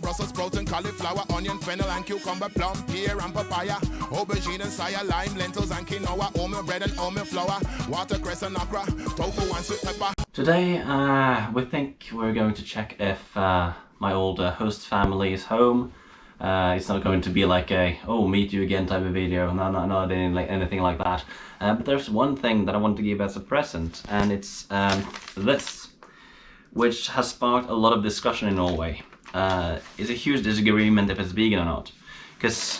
Brussels sprouts and cauliflower, onion, fennel and cucumber, plum, pear and papaya, aubergine and saya, lime, lentils and quinoa, oatmeal bread and oatmeal flour, watercress and okra, tofu and sweet pepper. Today we think we're going to check if my old host family is home. It's not going to be like a meet you again type of video, not anything like that. But there's one thing that I want to give as a present, and it's this, which has sparked a lot of discussion in Norway. It's a huge disagreement if it's vegan or not, because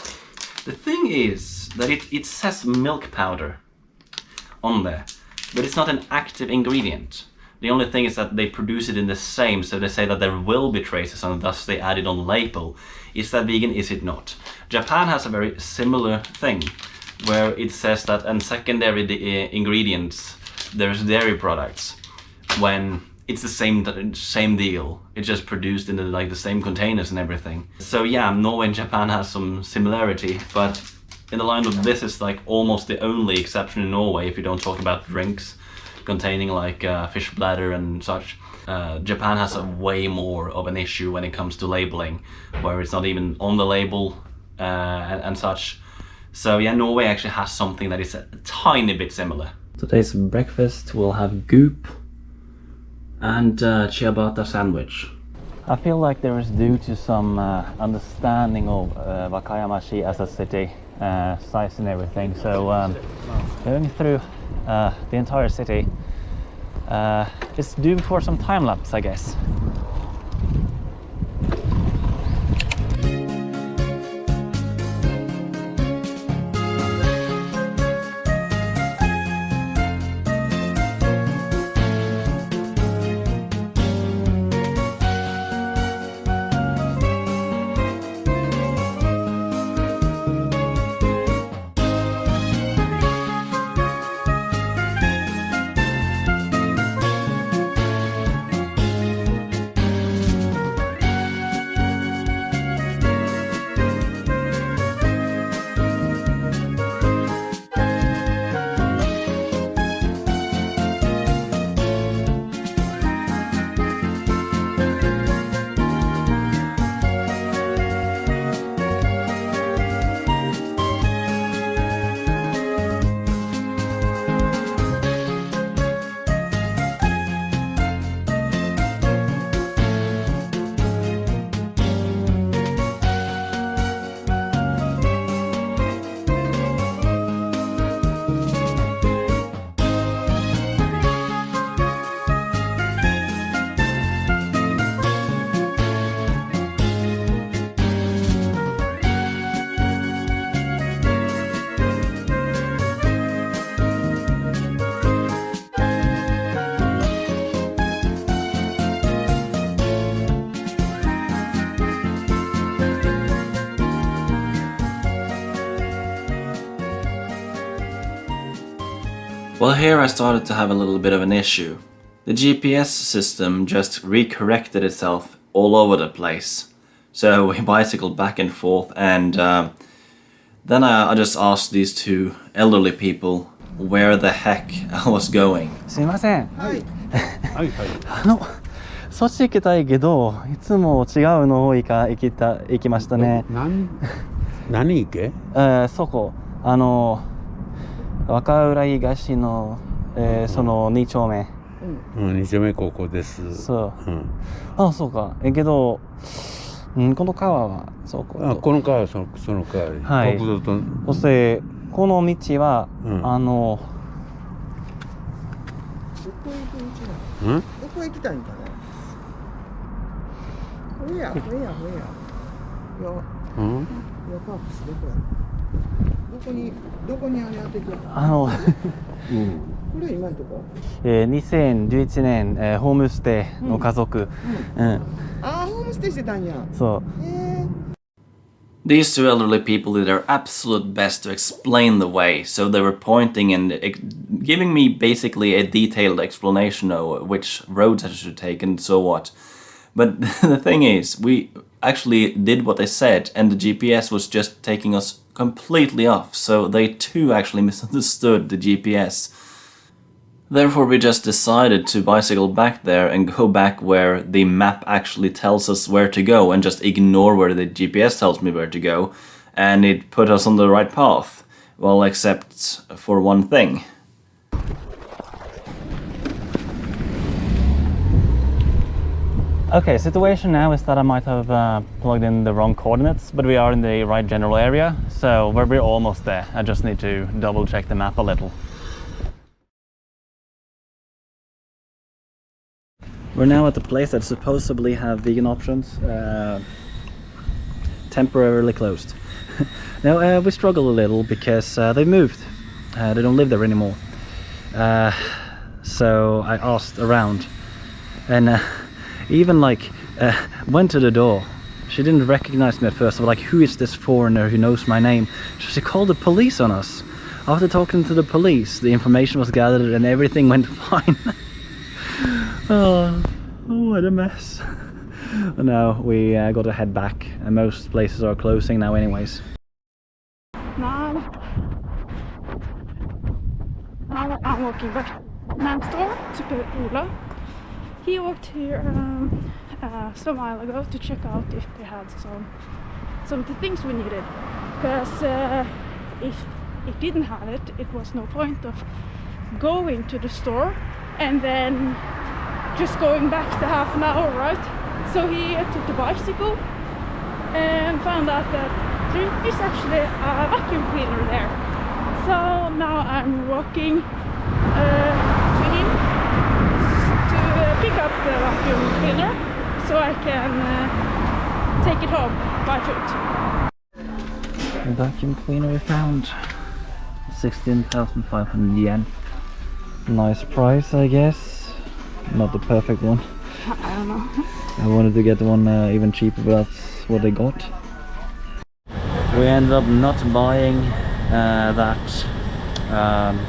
the thing is that it says milk powder on there, but it's not an active ingredient. The only thing is that they produce it in the same, so they say that there will be traces and thus they add it on the label. Is that vegan? Is it not? Japan has a very similar thing, where it says that in secondary ingredients there's dairy products, when it's the same deal. It's just produced in the same containers and everything. So yeah, Norway and Japan has some similarity, but in the line of this is like almost the only exception in Norway if you don't talk about drinks containing like fish bladder and such. Japan has a way more of an issue when it comes to labeling, where it's not even on the label and such. So yeah, Norway actually has something that is a tiny bit similar. Today's breakfast will have goop and ciabatta sandwich. I feel like there is due to some understanding of Wakayama as a city, size and everything. So going through the entire city is due for some time lapse, I guess. Well, here I started to have a little bit of an issue. The GPS system just recorrected itself all over the place. So we bicycled back and forth, and then I just asked these two elderly people where the heck I was going. すいません。はい。はいはい。そっち行きたいけど、いつも違うのを行きましたね。何行け？そこ若浦東の、その2丁目。2丁目ここです。そう。あ、そうか。けど、この川はそこ。この川はその川。はい。国道と。そしてこの道は、どこ行く道なの？どこ行きたいんかな？ほや。よ。パークスどこや？どこにあれ当ててる？これ今のとこ？2011年、ホームステイの家族。あ、ホームステイしてたんや。そう。These two elderly people did their absolute best to explain the way, so they were pointing and giving me basically a detailed explanation of which roads I should take and so what. But the thing is, we actually did what they said, and the GPS was just taking us completely off, so they too actually misunderstood the GPS. Therefore, we just decided to bicycle back there and go back where the map actually tells us where to go and just ignore where the GPS tells me where to go, and it put us on the right path. Well, except for one thing. Okay, situation now is that I might have plugged in the wrong coordinates, but we are in the right general area, so we're almost there. I just need to double check the map a little. We're now at the place that supposedly have vegan options, temporarily closed. Now we struggle a little because they moved. They don't live there anymore. So I asked around, and even like went to the door. She didn't recognize me at first. I was like, who is this foreigner who knows my name? She called the police on us. After talking to the police, the information was gathered and everything went fine. Oh, what a mess. Now we got to head back, and most places are closing now anyways. Now I'm walking back to Man's store to Per-Ola. He walked here some while ago to check out if they had some of the things we needed, because if it didn't have it, it was no point of going to the store and then just going back the half an hour, right? So he took the bicycle and found out that there is actually a vacuum cleaner there. So now I'm walking to him to pick up the vacuum cleaner so I can take it home by foot. The vacuum cleaner we found, 16,500 yen. Nice price, I guess. Not the perfect one. I don't know. I wanted to get one even cheaper, but that's what they got. We ended up not buying that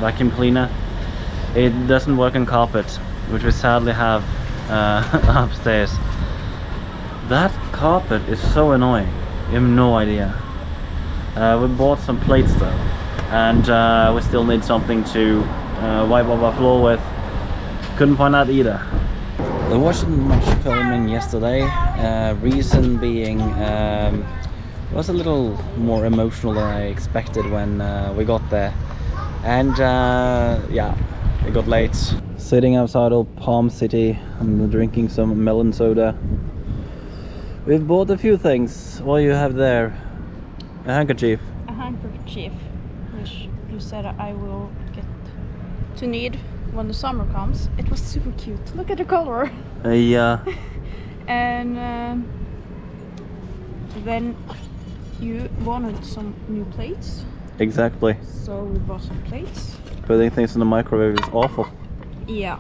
vacuum cleaner. It doesn't work on carpet, which we sadly have upstairs. That carpet is so annoying. You have no idea. We bought some plates though, and we still need something to wipe up our floor with. Couldn't find that either. There wasn't much filming yesterday, reason being it was a little more emotional than I expected when we got there, and yeah, it got late. Sitting outside of Palm City and drinking some melon soda. We've bought a few things. What do you have there? A handkerchief? A handkerchief, which you said I will get to need when the summer comes. It was super cute. Look at the color. Yeah. And then you wanted some new plates. Exactly. So we bought some plates. Putting things in the microwave is awful. Yeah.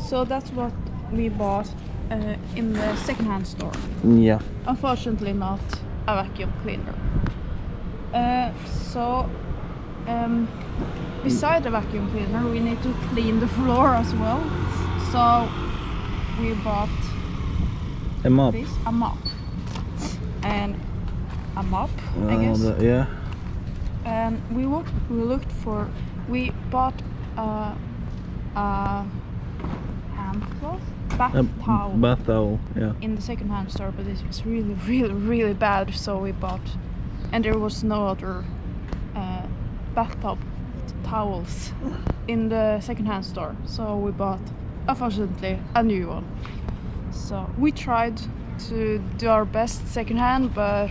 So that's what we bought in the secondhand store. Yeah. Unfortunately not a vacuum cleaner. Beside the vacuum cleaner we need to clean the floor as well. So we bought a mop. A mop. And a mop, I guess. Yeah. And we bought a hand cloth, bath towel. Bath towel, yeah. In the second-hand store, but it was really, really, really bad. So we bought, and there was no other bathtub towels in the second-hand store. So we bought, unfortunately, a new one. So we tried to do our best second-hand, but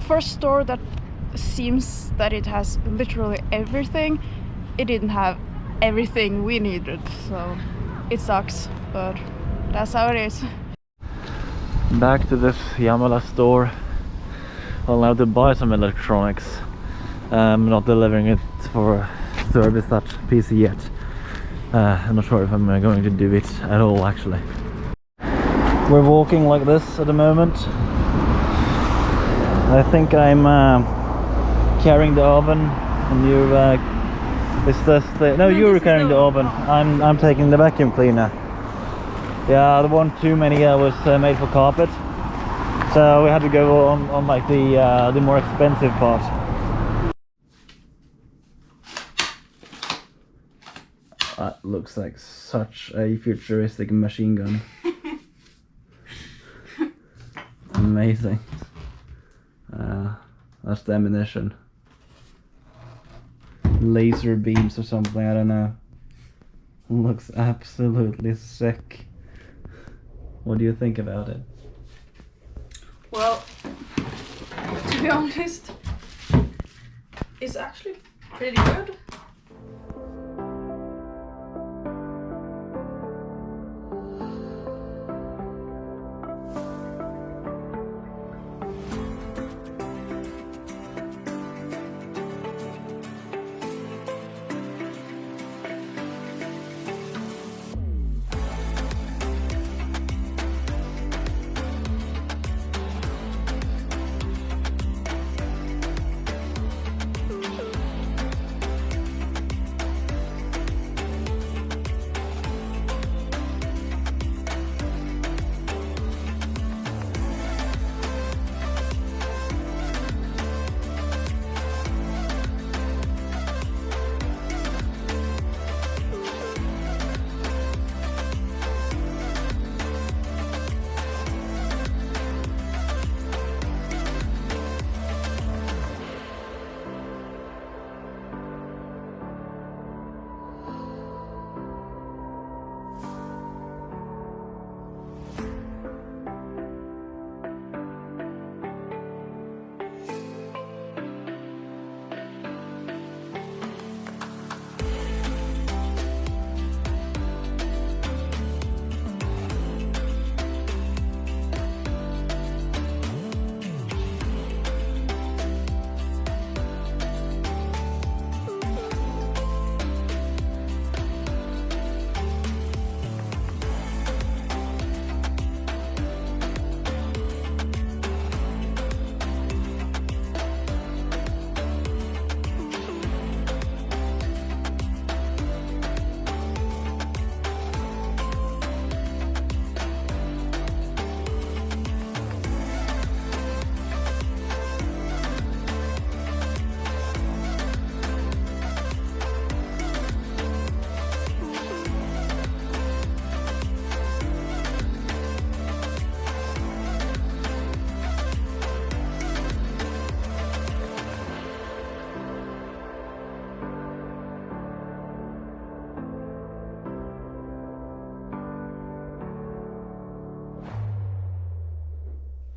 for a store that seems that it has literally everything, it didn't have everything we needed, so it sucks, but that's how it is. Back to this Yamala store. Well, now to buy some electronics. I'm not delivering it for service that PC yet. I'm not sure if I'm going to do it at all, actually. We're walking like this at the moment. I think I'm carrying the oven, and you no, you're carrying the oven. I'm taking the vacuum cleaner. Yeah, the one too many was made for carpet, so we had to go on like the more expensive part. looks like such a futuristic machine gun. Amazing. That's the ammunition. Laser beams or something, I don't know. Looks absolutely sick. What do you think about it? Well, to be honest, it's actually pretty good.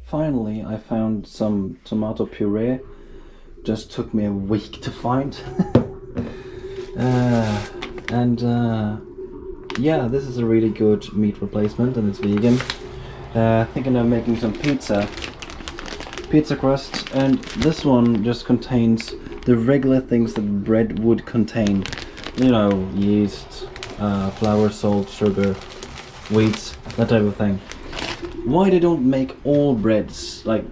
Finally, I found some tomato puree. Just took me a week to find. Yeah, this is a really good meat replacement and it's vegan. Thinking of making some pizza crust, and this one just contains the regular things that bread would contain. You know, yeast, flour, salt, sugar, wheat, that type of thing. Why they don't make all breads like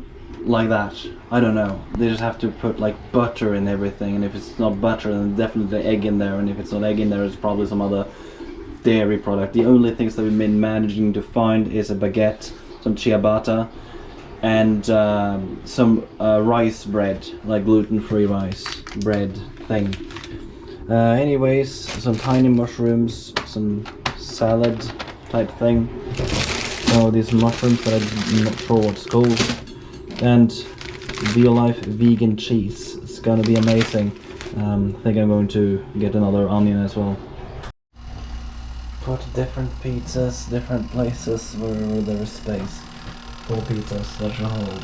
that, I don't know. They just have to put like butter in everything, and if it's not butter then definitely egg in there, and if it's not egg in there it's probably some other dairy product. The only things that we've been managing to find is a baguette, some ciabatta, and some rice bread, like gluten-free rice bread thing. Anyways, some tiny mushrooms, some salad type thing. Oh, these mushrooms that I'm not sure what it's called, and real life vegan cheese. It's gonna be amazing. I think I'm going to get another onion as well. Put different pizzas, different places where there is space. 4 pizzas that should hold.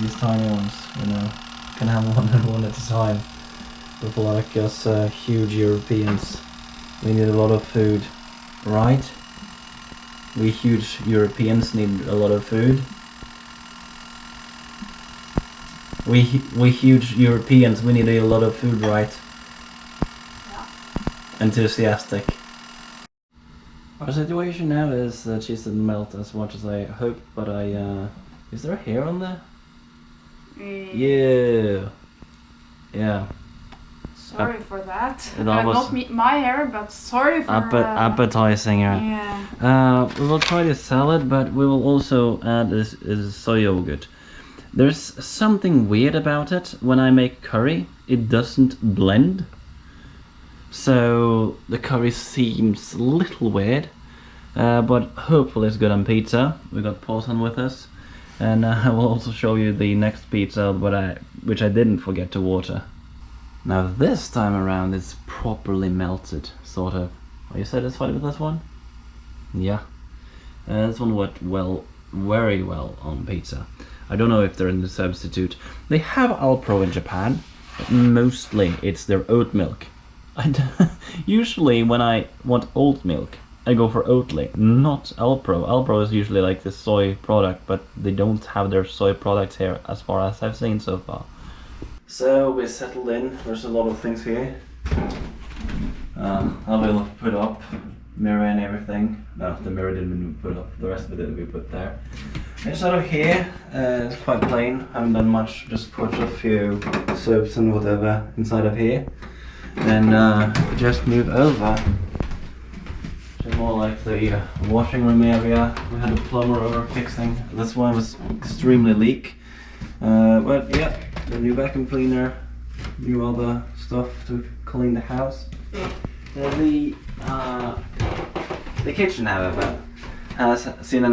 These tiny ones, you know, can have one at a time. But for like us huge Europeans, we need a lot of food, right? We huge Europeans need a lot of food. We huge Europeans, we need a lot of food, right? Yeah. Enthusiastic. Our situation now is that cheese didn't melt as much as I hoped, but is there a hair on there? Yeah. Yeah. Sorry for that. That was not my hair, but sorry for... appetizing. Yeah. We will try this salad, but we will also add this soy yogurt. There's something weird about it. When I make curry, it doesn't blend. So the curry seems a little weird, but hopefully it's good on pizza. We got Paulson with us, and I will also show you the next pizza, which I didn't forget to water. Now this time around it's properly melted, sort of. Are you satisfied with this one? Yeah. This one worked very well on pizza. I don't know if they're in the substitute. They have Alpro in Japan, but mostly it's their oat milk. Usually when I want oat milk, I go for Oatly, not Alpro. Alpro is usually like the soy product, but they don't have their soy products here as far as I've seen so far. So we're settled in. There's a lot of things here. I will put up mirror and everything. No, the mirror didn't put up. The rest of it we put there. Inside of here, it's quite plain. Haven't done much. Just put a few soaps and whatever inside of here. Then just move over to more like the washing room area. We had a plumber over fixing. This one was extremely leak. But yeah, the new vacuum cleaner, new other stuff to clean the house. The kitchen, however, has seen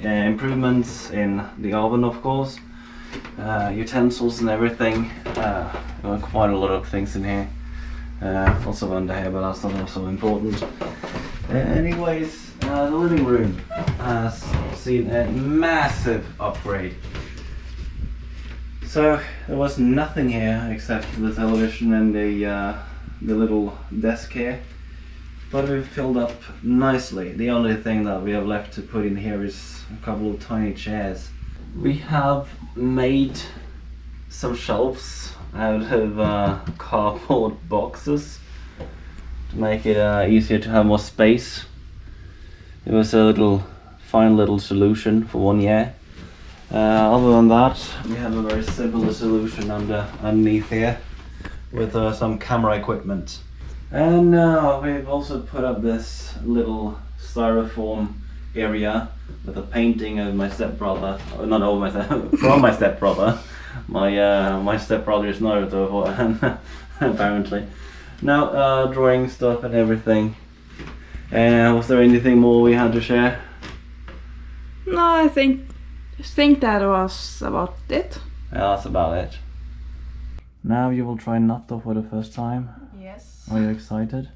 improvements in the oven, of course, utensils and everything. Quite a lot of things in here. Also under here, but that's not also important. Anyways, the living room has seen a massive upgrade. So there was nothing here except the television and the little desk here, but we've filled up nicely. The only thing that we have left to put in here is a couple of tiny chairs. We have made some shelves out of cardboard boxes to make it easier to have more space. It was a fine little solution for 1 year. Other than that, we have a very simple solution underneath here with some camera equipment. And we've also put up this little styrofoam area with a painting of my stepbrother. Not over my from my stepbrother. My stepbrother is Naruto, apparently. Now drawing stuff and everything. Was there anything more we had to share? No, I think that was about it. Yeah, that's about it. Now you will try natto for the first time. Yes. Are you excited?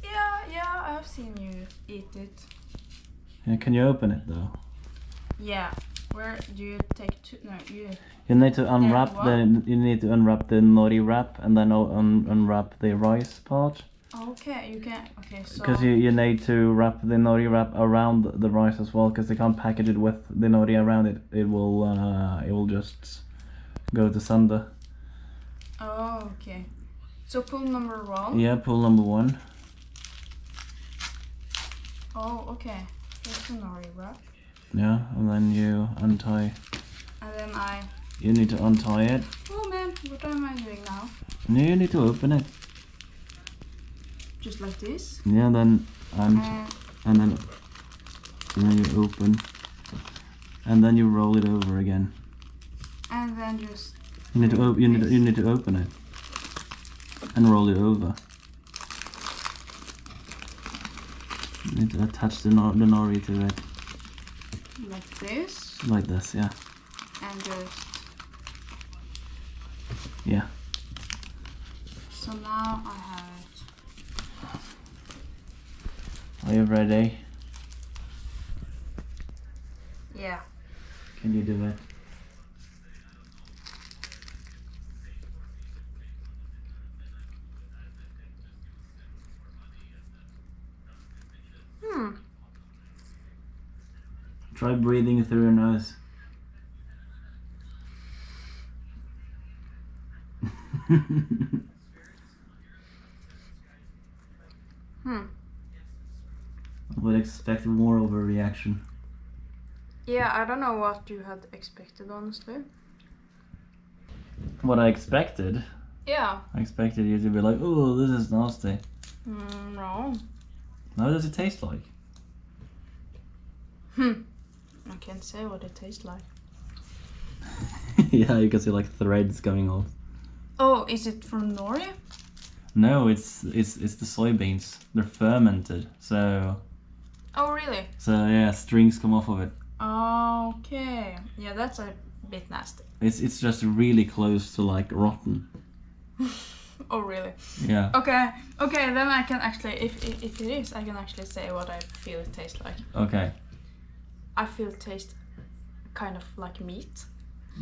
Yeah, I've seen you eat it. Yeah, can you open it though? Yeah. Where do you take to? No, you. You need to unwrap the nori wrap and then unwrap the rice part. Okay, you can. Okay, so. Because you need to wrap the nori wrap around the rice as well, because they can't package it with the nori around it. It will just go to sunder. Oh, okay. So pull number 1. Yeah, pull number 1. Oh, okay. Here's the nori wrap. Yeah, and then you untie. And then You need to untie it. Oh man, what am I doing now? No, you need to open it. Just like this? Yeah, then and then you open, and then you roll it over again. And then just. You need to open it and roll it over. You need to attach the nori to it. Like this? Like this, yeah. And just. Yeah. So now I have it. Are you ready? Yeah. Can you do it? Try breathing through your nose. I would expect more of a reaction. Yeah, I don't know what you had expected, honestly. What I expected? Yeah. I expected you to be like, oh, this is nasty. No. How does it taste like? I can't say what it tastes like. Yeah, you can see like threads coming off. Oh, is it from nori? No, it's the soybeans. They're fermented, so Oh, really? yeah, strings come off of it. Okay. Yeah, that's a bit nasty. It's just really close to like rotten. Oh, really? Yeah. Okay. Then I can actually, if it is, I can actually say what I feel it tastes like. Okay. I feel it tastes kind of like meat.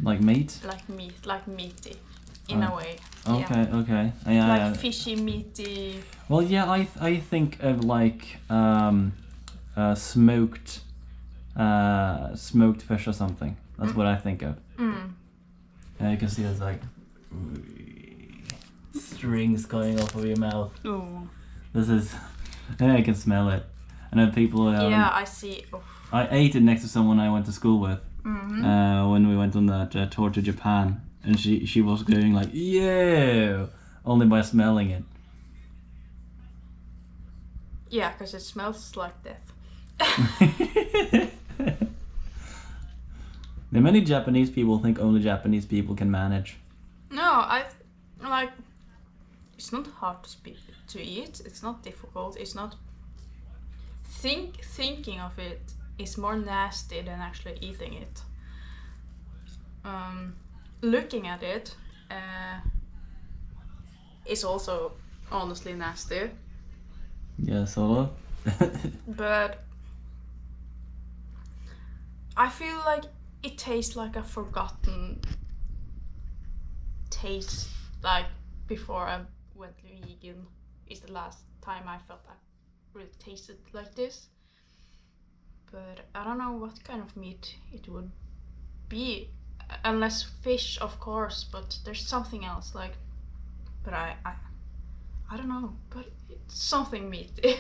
Like meat? Like meaty, in a way. Okay. Yeah. Okay. Yeah. Like yeah. fishy, meaty. Well, yeah. I think of like smoked fish or something. That's what I think of. And you can see there's like strings going off of your mouth. Ooh. This is. Yeah, I can smell it. And then people. Yeah, I see. Oh. I ate it next to someone I went to school with when we went on that tour to Japan, and she was going like, "Yeah," only by smelling it. Yeah, because it smells like death. Now, many Japanese people think only Japanese people can manage. No, I like. It's not hard to eat. It's not difficult. It's not. Thinking of it is more nasty than actually eating it. Looking at it is also honestly nasty. Yeah, sort of. But I feel like it tastes like a forgotten taste. Like before I went vegan, is the last time I felt I really tasted like this. But I don't know what kind of meat it would be, unless fish, of course. But there's something else, like. But I don't know. But it's something meaty.